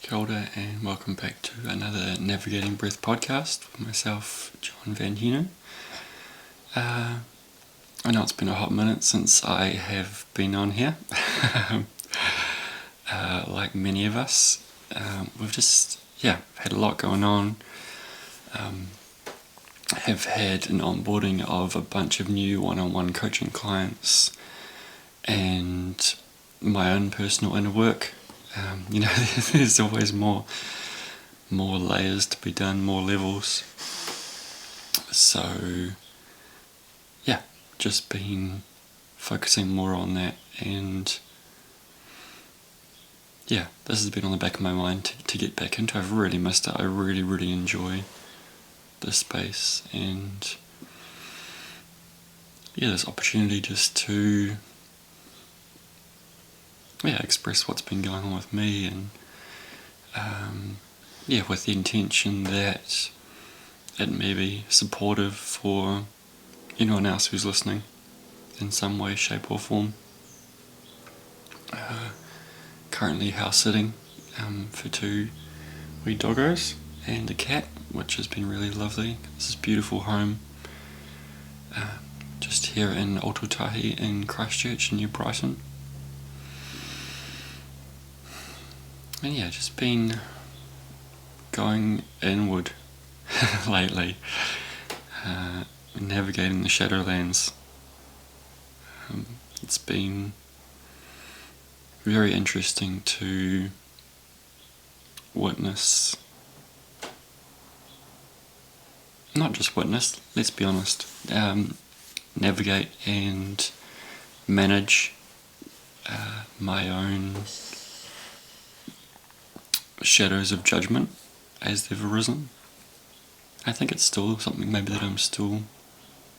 Kia ora and welcome back to another Navigating Breath podcast with myself, John Van Hunen. I know it's been a hot minute since I have been on here. Like many of us, we've just had a lot going on. Have had an onboarding of a bunch of new one-on-one coaching clients and my own personal inner work. There's always more layers to be done, more levels. So, just been focusing more on that, and this has been on the back of my mind to get back into. I've really missed it. I really enjoy this space, and this opportunity just to express what's been going on with me, and with the intention that it may be supportive for anyone else who's listening in some way, shape or form. Currently house sitting for two wee doggos and a cat, which has been really lovely. This is a beautiful home just here in Ōtautahi in Christchurch, New Brighton. And just been going inward lately, navigating the Shadowlands. It's been very interesting to witness, not just witness, let's be honest, navigate and manage my own shadows of judgment as they've arisen. I think it's still something maybe that I'm still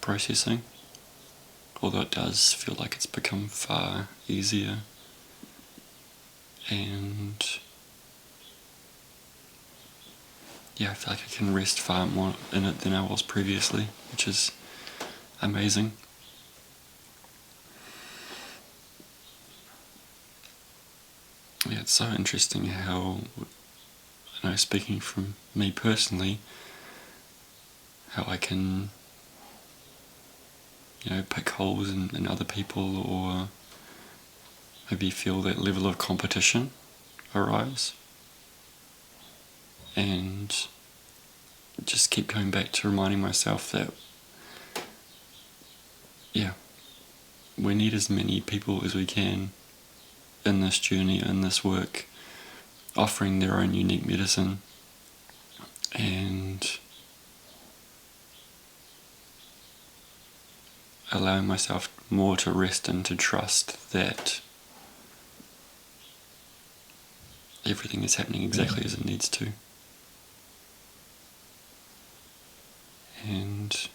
processing, although it does feel like it's become far easier, and I feel like I can rest far more in it than I was previously, which is amazing. It's so interesting how, speaking from me personally, how I can, pick holes in other people, or maybe feel that level of competition arise, and just keep coming back to reminding myself that we need as many people as we can in this journey, in this work, offering their own unique medicine, and allowing myself more to rest and to trust that everything is happening exactly as it needs to. And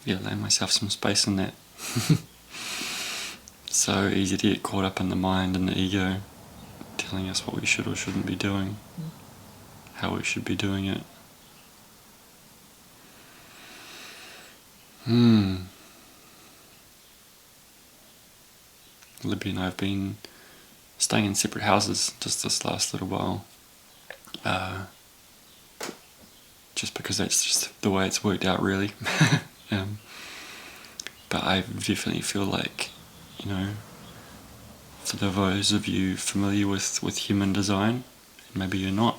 allow myself some space in that. So easy to get caught up in the mind and the ego telling us what we should or shouldn't be doing, how we should be doing it. Libby and I have been staying in separate houses just this last little while, just because that's just the way it's worked out, really. But I definitely feel like, for those of you familiar with human design, and maybe you're not,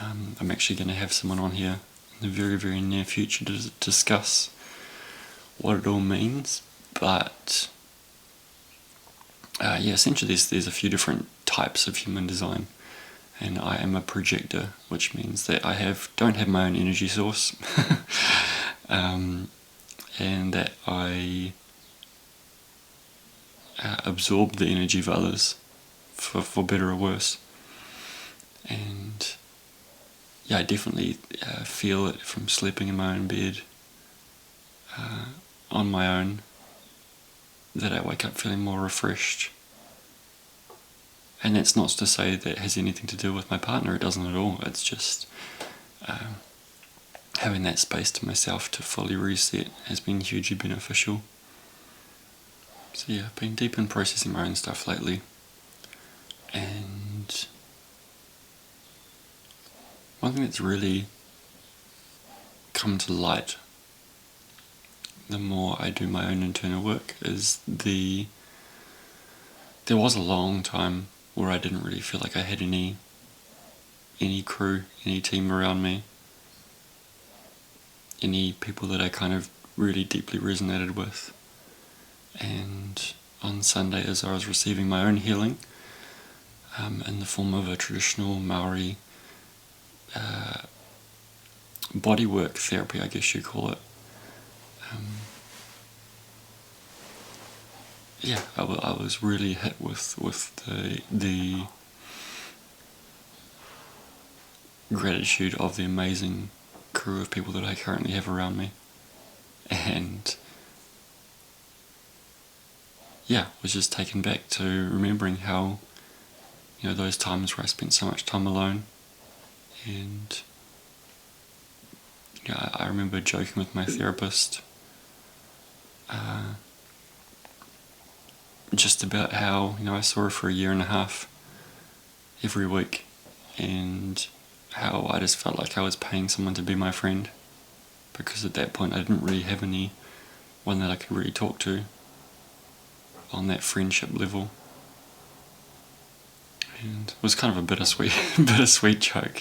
I'm actually going to have someone on here in the very near future to discuss what it all means. But essentially there's a few different types of human design, and I am a projector, which means that I don't have my own energy source, and that I absorb the energy of others, for better or worse. And I definitely feel it from sleeping in my own bed on my own, that I wake up feeling more refreshed. And that's not to say that it has anything to do with my partner. It doesn't at all. It's just having that space to myself to fully reset has been hugely beneficial. So I've been deep in processing my own stuff lately. And one thing that's really come to light the more I do my own internal work is there was a long time where I didn't really feel like I had any crew, any team around me, any people that I kind of really deeply resonated with. And on Sunday, as I was receiving my own healing in the form of a traditional Maori bodywork therapy, I guess you call it, I was really hit with the gratitude of the amazing crew of people that I currently have around me, and was just taken back to remembering how, those times where I spent so much time alone. And I remember joking with my therapist just about how, I saw her for a year and a half every week, and how I just felt like I was paying someone to be my friend, because at that point I didn't really have anyone that I could really talk to on that friendship level. And it was kind of a bittersweet joke.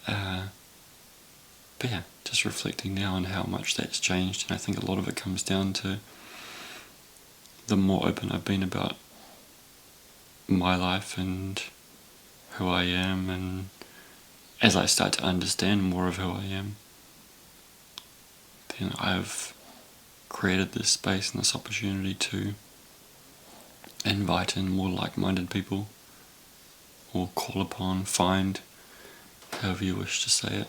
But yeah, just reflecting now on how much that's changed, and I think a lot of it comes down to the more open I've been about my life and who I am, and as I start to understand more of who I am, then I've created this space and this opportunity to invite in more like-minded people, or call upon, find, however you wish to say it.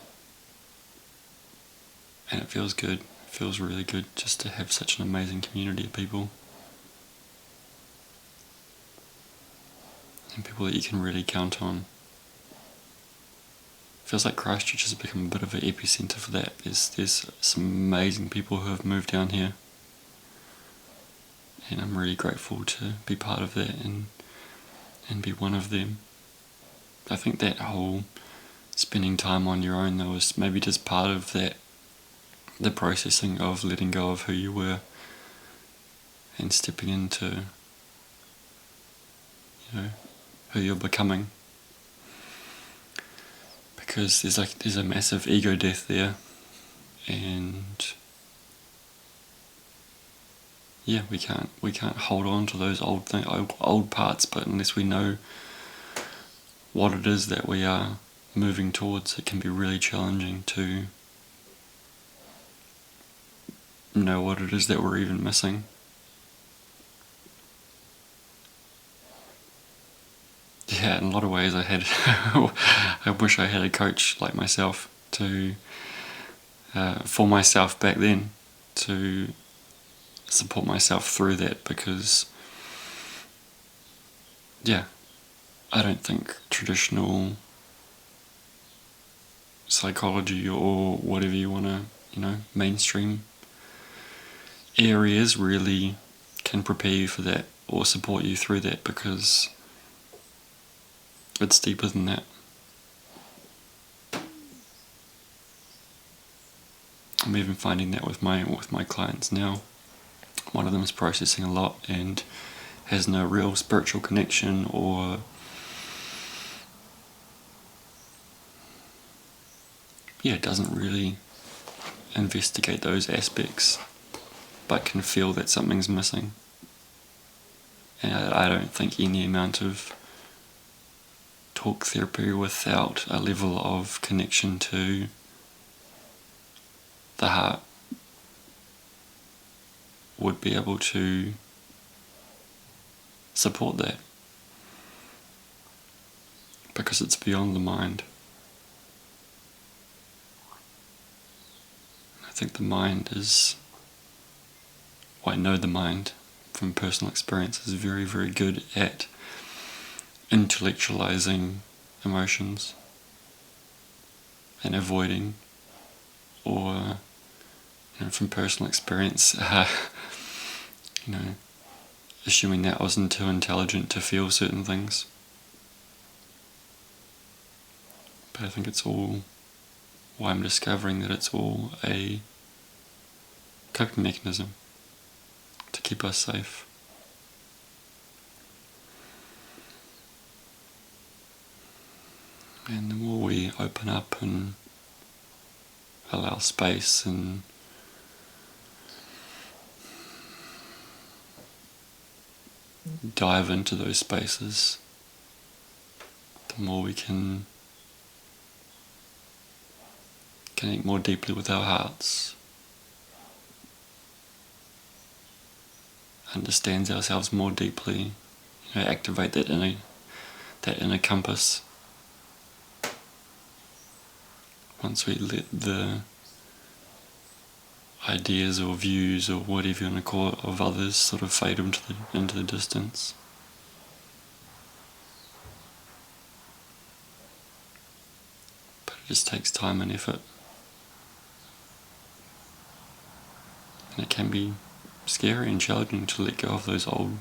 And it feels good. It feels really good just to have such an amazing community of people. And people that you can really count on. It feels like Christchurch has become a bit of an epicenter for that. There's some amazing people who have moved down here. And I'm really grateful to be part of that and be one of them. I think that whole spending time on your own, though, was maybe just part of that, the processing of letting go of who you were and stepping into, who you're becoming. Because there's a massive ego death there, and we can't hold on to those old parts, but unless we know what it is that we are moving towards, it can be really challenging to know what it is that we're even missing. Yeah, in a lot of ways I wish I had a coach like myself to for myself back then, to support myself through that, because I don't think traditional psychology, or whatever you want to, mainstream areas really can prepare you for that or support you through that, because it's deeper than that. I'm even finding that with my clients now. One of them is processing a lot and has no real spiritual connection, or doesn't really investigate those aspects, but can feel that something's missing. And I don't think any amount of talk therapy without a level of connection to the heart would be able to support that, because it's beyond the mind. I think the mind I know the mind from personal experience is very, very good at intellectualizing emotions and avoiding, or from personal experience, assuming that I wasn't too intelligent to feel certain things. But I think it's all, well, I'm discovering that it's all a coping mechanism to keep us safe. And the more we open up and allow space and dive into those spaces, the more we can connect more deeply with our hearts, understand ourselves more deeply, activate that inner compass. Once we let the ideas or views or whatever you want to call it of others sort of fade into the distance. But it just takes time and effort. And it can be scary and challenging to let go of those old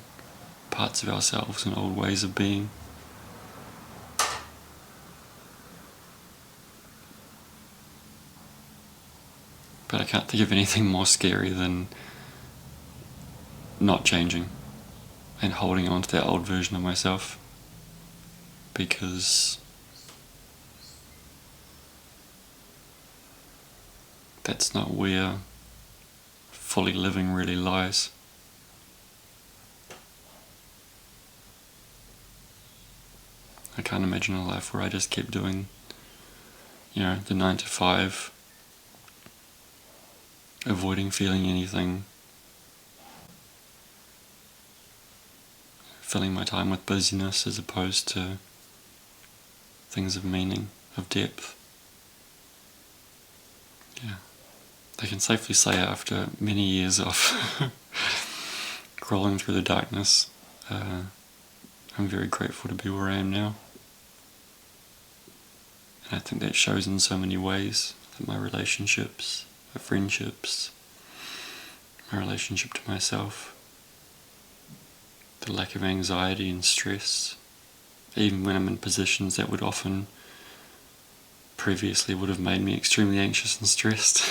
parts of ourselves and old ways of being. But I can't think of anything more scary than not changing and holding on to that old version of myself, because that's not where fully living really lies. I can't imagine a life where I just keep doing, the 9 to 5, avoiding feeling anything, filling my time with busyness as opposed to things of meaning, of depth. Yeah, I can safely say after many years of crawling through the darkness, I'm very grateful to be where I am now. And I think that shows in so many ways, that my relationships, my friendships, my relationship to myself, the lack of anxiety and stress, even when I'm in positions that would often previously would have made me extremely anxious and stressed.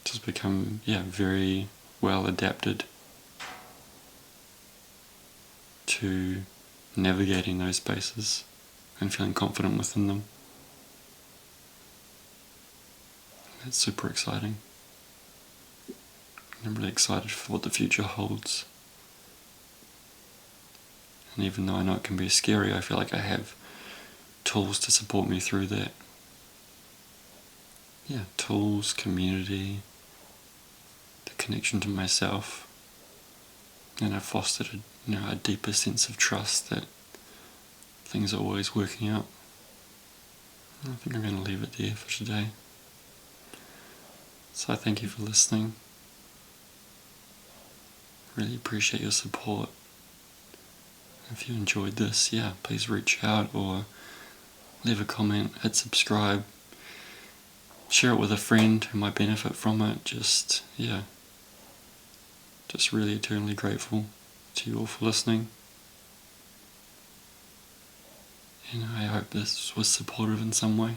Just become, very well adapted to navigating those spaces and feeling confident within them. It's super exciting. I'm really excited for what the future holds. And even though I know it can be scary, I feel like I have tools to support me through that. Yeah, tools, community, the connection to myself. And I've fostered a deeper sense of trust that things are always working out. I think I'm going to leave it there for today. So I thank you for listening. Really appreciate your support. If you enjoyed this, please reach out or leave a comment, hit subscribe, share it with a friend who might benefit from it. Just really eternally grateful to you all for listening. And I hope this was supportive in some way.